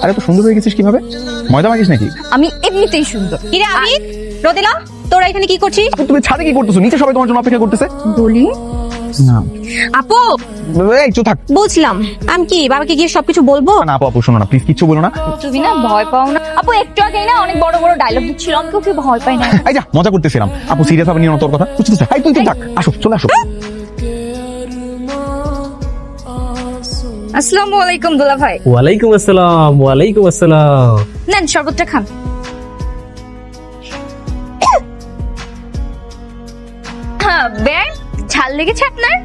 আরে তো সুন্দর হয়ে গেছিস কিভাবে? ময়দা মাখিস নাকি? আমি এমনিতেই সুন্দর। কিরে আবিদ, রোদেলা, তোরা এখানে কি করছিস? তুমি ছাদে কি করতেছো? নিচে সবাই তোমার জন্য অপেক্ষা করতেছে। বলি না আপু, এই চুপ থাক। বলছিলাম আমি কি বাবাকে গিয়ে সবকিছু বলবো? না আপু, আপু শোনো না প্লিজ, কিচ্ছু বলো না। তুমি না ভয় পাও না আপু? একটু আগেই না অনেক বড় বড় ডায়লগ দিচ্ছিল, আমি কি ভয় পাই না? এই যা, মজা করতেছিলাম। আপু সিরিয়াস হবে নিও না তোর কথা। বুঝছিস? এই তুই থাক, আসো, চলে আসো। আসসালামু আলাইকুম দুলা ভাই। ওয়ালাইকুম আসসালাম। ওয়ালাইকুম আসসালাম। নেন শরবতটা খান। হ্যাঁ বেন, ঝাল লেগেছে আপনার?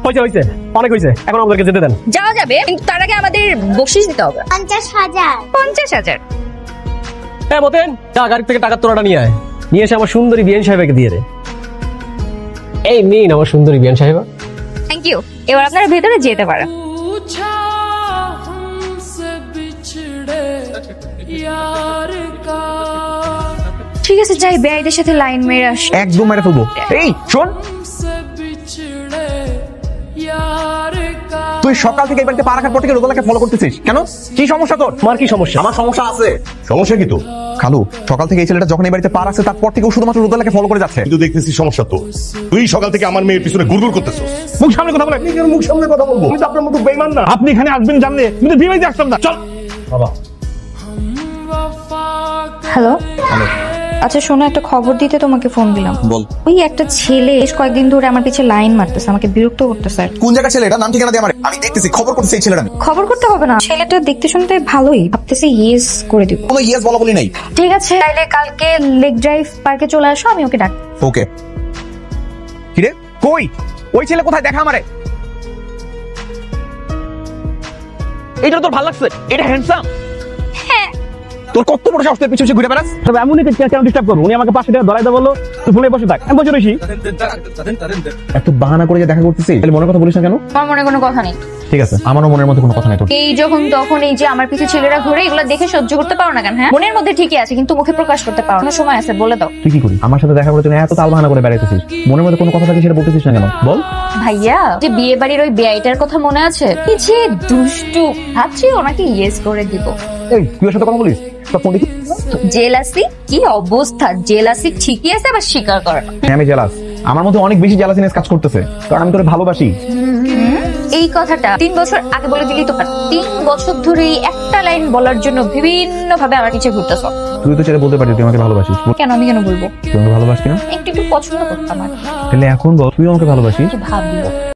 হয়েছে হয়েছে, অনেক হয়েছে, এখন আমাদেরকে যেতে দেন। যাওয়া যাবে, কিন্তু তার আগে আমাদের বকশিশ দিতে হবে 50,000। 50,000। হ্যাঁ মতেন, যা গাড়ি থেকে টাকার তোলাটা নিয়ে আয়, নিয়ে এসে আমার সুন্দরী বিয়ান সাহেবকে দিয়ে দে। এই নিন আমার সুন্দরী বিয়ান সাহেবা। Thank you. এবার আপনারা ভেতরে যেতে পারেন। ঠিক আছে, যাই বেআইদের সাথে লাইন মেরে আসি। একদম মেরে ফেলবো। এই শোন, তুই সকাল থেকে এই বাড়িতে পা রাখার পর থেকে রোদেলাকে ফলো করতেছিস কেন? কি সমস্যা তোর? তোমার কি সমস্যা? আমার সমস্যা আছে। সমস্যা কি তো? খালু, সকাল থেকে এই ছেলেটা যখন এই বাড়িতে পা রাখছে তারপর থেকে ও শুধুমাত্র রোদেলাকে ফলো করে যাচ্ছে। কিন্তু দেখতেছি সমস্যা তো। তুই সকাল থেকে আমার মেয়ের পিছনে গুড়গুড় করতেছিস। মুখ সামনে কথা বলে। মুখ সামনে কথা বলবো? কিন্তু আপনার মতো বেইমান না। আপনি এখানে আসবেন জানলে কিন্তু বিয়ে আসতাম না। চল বাবা। হ্যালো, আচ্ছা শোনো, একটা খবর দিতে তোমাকে ফোন দিলাম। বল। ওই একটা ছেলে বেশ কয়েকদিন ধরে আমার পিছে লাইন মারতেছে, আমাকে বিরক্ত করতেছে। কোন জায়গার ছেলে এটা? নাম ঠিকানা দিয়ে আমার। আমি দেখতেছি, খবর করতেছি এই ছেলেটা। খবর করতে হবে না, ছেলেটা দেখতে শুনতে ভালোই, ভাবতেছি ইয়েস করে দিব। কোনো ইয়েস বলা বলি নাই। ঠিক আছে, তাইলে কালকে লেক ড্রাইভ পার্কে চলে আসো, আমি ওকে ডাক। ওকে। কিরে কই ওই ছেলে কোথায়? দেখা আমারে। এটা তোর ভালো লাগছে? এটা হ্যান্ডসাম? হ্যাঁ। তোর কত বড় সাহস, তোর পিছনে ঘুরে বেড়াস? তবে এমনই কেন ডিস্টার্ব করবো? উনি আমাকে 500 টাকা ধরাইতে বললো, তুই ফোনে বসে থাক। আমি বসে রয়েছি। এত বাহানা করে যে দেখা করতেছি, তাহলে মনের কথা বলিস না কেন? আমার মনে কোনো কথা নেই। ঠিক আছে, আমারও মনের মধ্যে কোনো কথা নাই তোর। এই যখন তখন এই যে আমার পিছে ছেলেরা ঘুরে, এগুলো দেখে সহ্য করতে পারো না কেন? হ্যাঁ, মনের মধ্যে ঠিকই আছে কিন্তু মুখে প্রকাশ করতে পারো না। সময় আছে, বলে দাও। তুই কি করি আমার সাথে দেখা করার জন্য এত তাল বাহানা করে বেড়াইতেছিস? মনের মধ্যে কোনো কথা থাকে সেটা বলতেছিস না কেন? বল। ভাইয়া, যে বিয়ে বাড়ির ওই বেআইটার কথা মনে আছে? কি যে দুষ্টু, ভাবছি ওনাকে ইয়েস করে দিব। এই তুই ওর সাথে কথা বলিস? তোর ফোন দেখি। জেলাসি কি অবস্থা? জেলাসি ঠিকই আছে, আবার স্বীকার করে না। আমি জেলাস। আমার মধ্যে অনেক বেশি জেলাসিনেস কাজ করতেছে, কারণ আমি তোরে ভালোবাসি। এই কথাটা 3 বছর আগে বলে দিলি তো পার। 3 বছর ধরে এই একটা লাইন বলার জন্য বিভিন্ন ভাবে আমার পিছে ঘুরতেছ। তুই তো ছেড়ে বলতে পারছিস তুই আমাকে ভালোবাসিস। কেন? আমি কেন বলবো? তুই আমাকে ভালোবাসি না? একটু একটু পছন্দ করতাম আর কি। তাহলে এখন বল তুই আমাকে ভালোবাসিস? ভাববো।